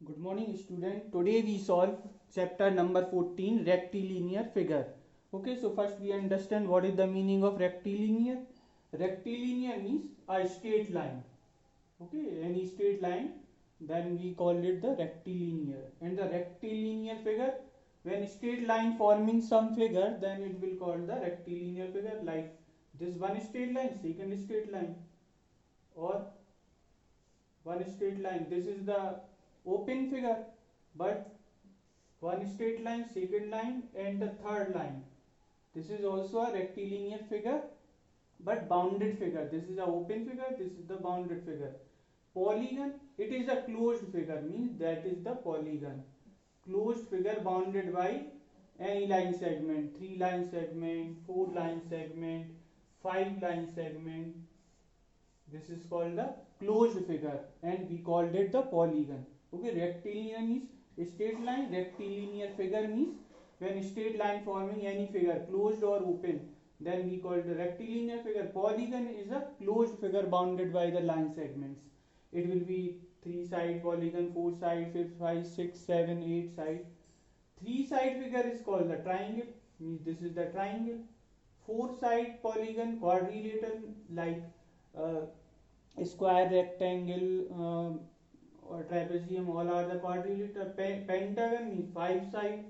Good morning student. Today we solve chapter number 14 rectilinear figure. Okay, so first we understand what is the meaning of rectilinear. Rectilinear means a straight line. Okay, any straight line, then we call it the rectilinear. And the rectilinear figure, when straight line forming some figure, then it will call the rectilinear figure, like this one straight line, second straight line, or one straight line. This is the open figure, but one straight line, second line, and the third line. This is also a rectilinear figure, but bounded figure. This is a open figure, this is the bounded figure. Polygon, it is a closed figure, means that is the polygon. Closed figure bounded by any line segment, 3 line segment, 4 line segment, 5 line segment. This is called the closed figure and we called it the polygon. Okay, rectilinear means straight line, rectilinear figure means when straight line forming any figure, closed or open, then we call the rectilinear figure. Polygon is a closed figure bounded by the line segments. It will be 3 side polygon, 4 side, 5, 6, 7, 8 side. 3 side figure is called the triangle, means this is the triangle. 4 side polygon, quadrilateral, like uh, square, rectangle, or trapezium, all are the quadrilateral. Pentagon means 5 side.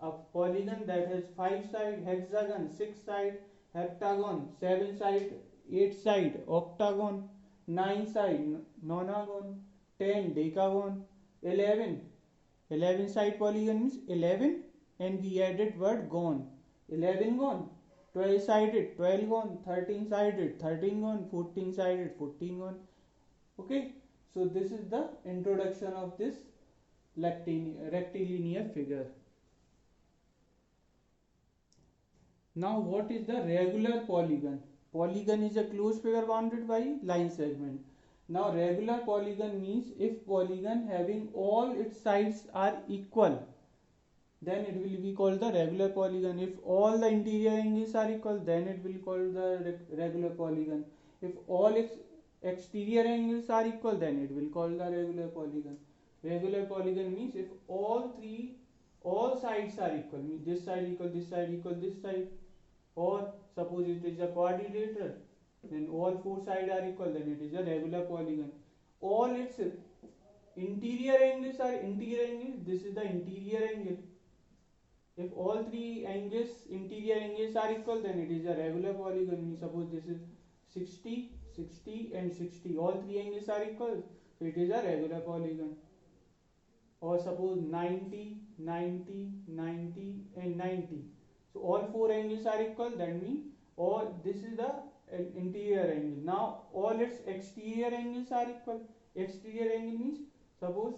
A polygon that has 5 side. Hexagon 6 side. Heptagon 7 side, 8 side. Octagon 9 side. Nonagon 10. Decagon 11. 11 side polygon means 11 and we added word gone. 11 gone. 12 sided 12 gone. 13 sided 13 gone. 14 sided 14 gone. Okay, so this is the introduction of this rectilinear figure. Now what is the regular polygon? Polygon is a closed figure bounded by line segment. Now regular polygon means if polygon having all its sides are equal, then it will be called the regular polygon. If all the interior angles are equal, then it will called the regular polygon. If all its exterior angles are equal, then it will call the regular polygon. Regular polygon means if all sides are equal, means this side equal, this side equal, this side, or suppose it is a quadrilateral, then all 4 sides are equal, then it is a regular polygon. All its interior angles are interior angles, this is the interior angle. If all 3 angles, interior angles are equal, then it is a regular polygon. Suppose this is 60, 60 and 60. All 3 angles are equal, so it is a regular polygon. Or suppose 90, 90, 90 and 90. So all 4 angles are equal, that means all this is the interior angle. Now all its exterior angles are equal. Exterior angle means suppose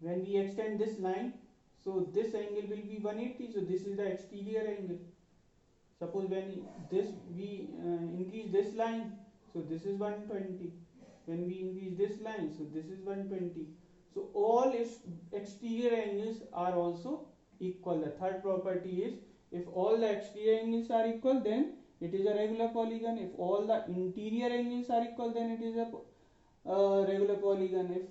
when we extend this line, so this angle will be 180, so this is the exterior angle. Suppose when this we increase this line, so this is 120. When we increase this line, so this is 120. So all its exterior angles are also equal. The third property is if all the exterior angles are equal, then it is a regular polygon. If all the interior angles are equal, then it is a regular polygon. If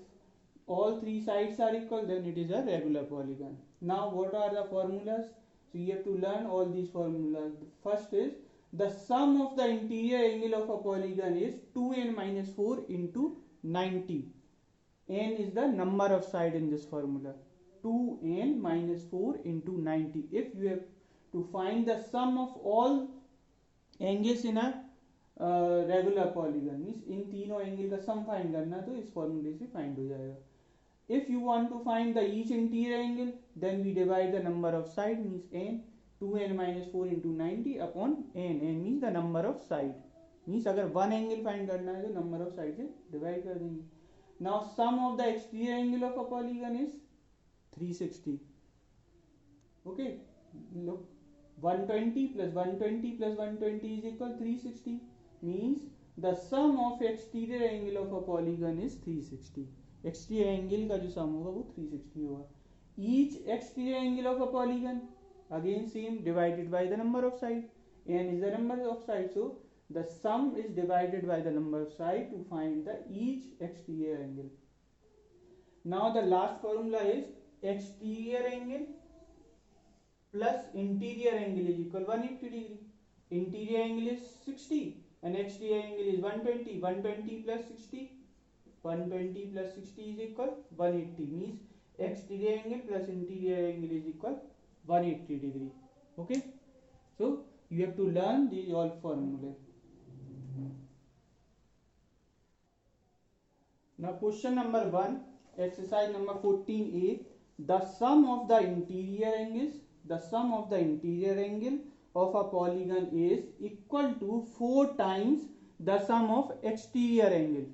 all 3 sides are equal, then it is a regular polygon. Now what are the formulas? So you have to learn all these formulas. The first is the sum of the interior angle of a polygon is 2n minus 4 into 90. N is the number of side in this formula. 2n minus 4 into 90. If you have to find the sum of all angles in a regular polygon means in तीनों angle का sum find करना तो इस फॉर्मूले से find हो जाएगा. If you want to find the each interior angle, then we divide the number of side means n. 2n minus 4 into 90 upon n. n means the number of side. Means अगर one angle find करना है तो number of side से divide कर देंगे. Now sum of the exterior angle of a polygon is 360. Okay, look, 120 plus 120 plus 120 is equal 360. Means the sum of exterior angle of a polygon is 360. Exterior angle का जो सम होगा वो 360 होगा. Each exterior angle of a polygon again same divided by the number of side. n is the number of sides, so the sum is divided by the number of side to find the each exterior angle. Now the last formula is exterior angle plus interior angle is equal 180 degree. Interior angle is 60 and exterior angle is 120. 120 plus 60, 120 plus 60 is equal 180, means exterior angle plus interior angle is equal 180 degree. Okay, so you have to learn these all formulae. Now question number 1, exercise number 14a, the sum of the interior angles, the sum of the interior angle of a polygon is equal to 4 times the sum of exterior angle.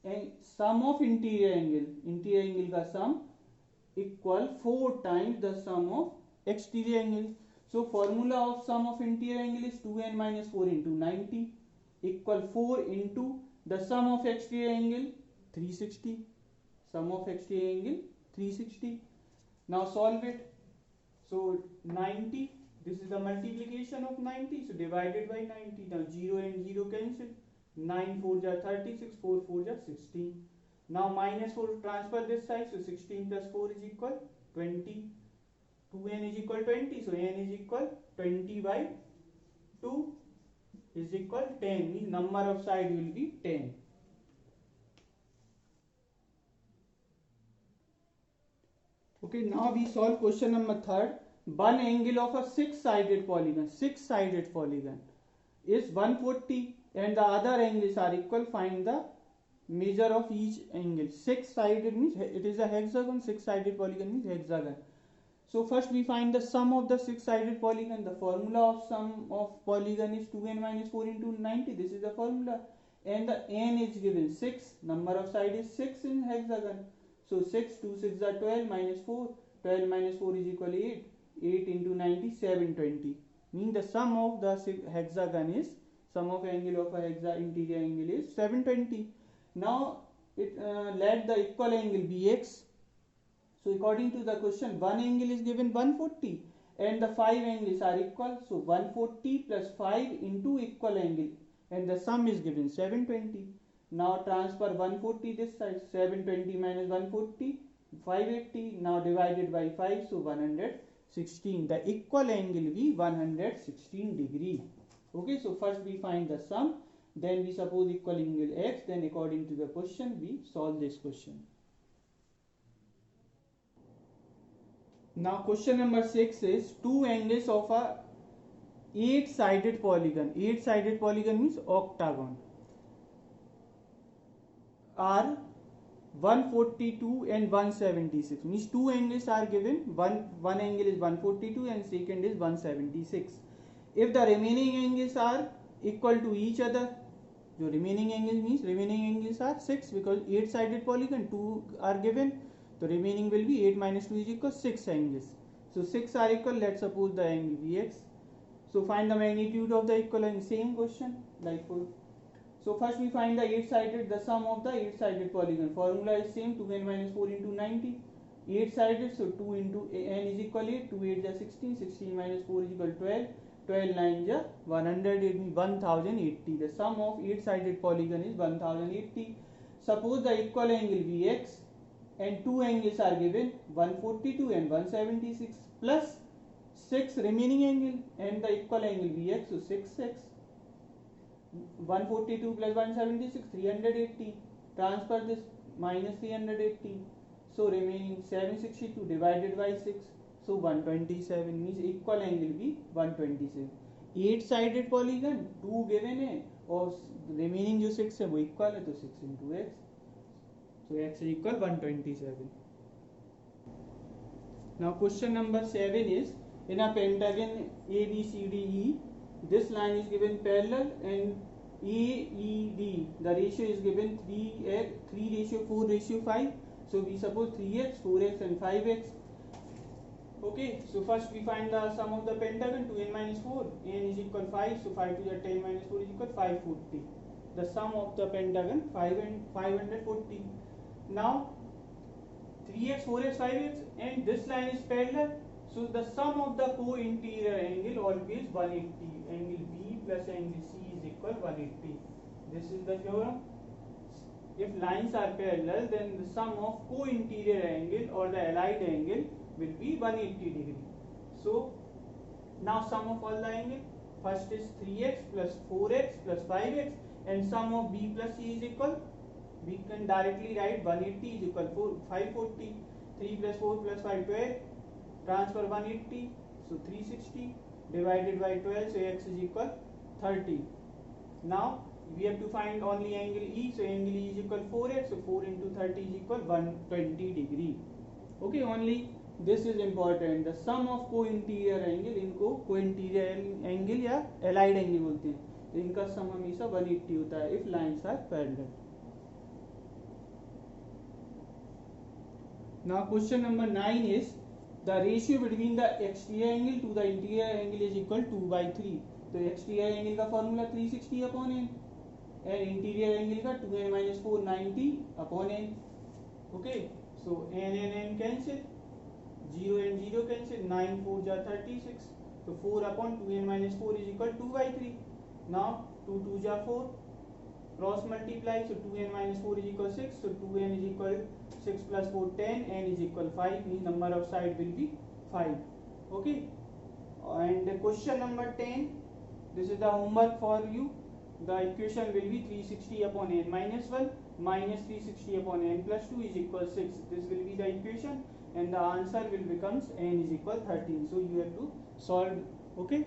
And sum of interior angle का sum equal 4 times the sum of exterior angle. So formula of sum of interior angle is 2n minus 4 into 90 equal 4 into the sum of exterior angle 360. Sum of exterior angle 360. Now solve it. So 90, this is the multiplication of 90, so divided by 90. Now 0 and 0 cancel. 9 4 ja 36, 4 4 ja 16. Now minus 4 transfer this side, so 16 plus 4 is equal 20. 2n is equal 20, so n is equal 20 by 2 is equal 10, means number of side will be 10. Okay, now we solve question number 3rd. One angle of a six-sided polygon is 140 and the other angles are equal. Find the measure of each angle. Six-sided means it is a hexagon, six-sided polygon means hexagon. So first we find the sum of the six-sided polygon. The formula of sum of polygon is 2n minus 4 into 90. This is the formula. And the n is given 6. Number of side is 6 in hexagon. So 6, 2 6 are 12 minus 4. 12 minus 4 is equal 8. 8 into 90, 720. Mean the sum of the hexagon is, sum of angle of a interior angle is 720. Now let the equal angle be x. So according to the question, one angle is given 140 and the 5 angles are equal. So 140 plus 5 into equal angle and the sum is given 720. Now transfer 140 this side, 720 minus 140, 580. Now divided by 5, so 116. The equal angle will be 116 degree. Okay, so first we find the sum, then we suppose equal angle x, then according to the question we solve this question. Now question number 6 is two angles of a 8-sided polygon. 8-sided polygon means octagon are 142 and 176, means two angles are given. One angle is 142 and second is 176. If the remaining angles are equal to each other, the remaining angle means remaining angles are 6 because 8-sided polygon 2 are given. The remaining will be 8 minus 2 is equal 6 angles. So 6 are equal. Let's suppose the angle Vx. So find the magnitude of the equal angle. Same question like for. So first we find the 8-sided, the sum of the 8-sided polygon. Formula is same, 2n minus 4 into 90. 8-sided, so 2 into n is equal 8. 2 8 is 16. 16 minus 4 is equal 12. 12 9 is 1080. The sum of 8-sided polygon is 1080. Suppose the equal angle Vx and two angles are given, 142 and 176 plus 6 remaining angle and the equal angle Vx, so 6 6. 142 plus 176, 380. Transfer this minus 380. So remaining 762 divided by 6. So 127 means equal angle be 127. 8-sided polygon 2 given है और remaining जो 6 है वो equal है तो 6 into x. So x is equal 127. Now question number 7 is in a pentagon ABCDE. This line is given parallel and AED, the ratio is given 3:4:5. So we suppose 3x, 4x and 5x. Okay, so first we find the sum of the pentagon, 2n minus 4, n is equal 5, so 5 to the 10 minus 4 is equal 540. The sum of the pentagon 540. Now 3x, 4x, 5x and this line is parallel. So the sum of the co-interior angle always 180. Angle B plus angle C is equal 180. This is the theorem. if lines are parallel, then the sum of co-interior angle or the allied angle will be 180 degree. So now sum of all the angle, first is 3x plus 4x plus 5x, and sum of b plus c is equal, we can directly write 180 is equal to 540, 3 plus 4 plus 5 12, transfer 180, so 360 divided by 12, so x is equal 30. Now we have to find only angle E, so angle E is equal 4x, so 4 into 30 is equal 120 degree. Okay, only this is important, the sum of co-interior angle, इनको co-interior angle या allied angle बोलते हैं, तो इनका सम हमेशा 180 होता है if lines are parallel. Now question number 9 is the ratio between the exterior angle to the interior angle is equal to 2/3. तो exterior angle का formula 360 upon n and interior angle का 2n minus 4 90 upon n. Okay, so n and n cancel, 0 and 0 cancel, 9 4 ja 36, so 4 upon 2n minus 4 is equal to 2/3. Now 2 2 ja 4, cross multiply, so 2n minus 4 is equal 6, so 2n is equal 6 plus 4 10, n is equal 5, means number of side will be 5. Okay, and question number 10, this is the homework for you. The equation will be 360 upon n minus 1 minus 360 upon n plus 2 is equal 6. This will be the equation and the answer will becomes n is equal 13. So you have to solve. Okay.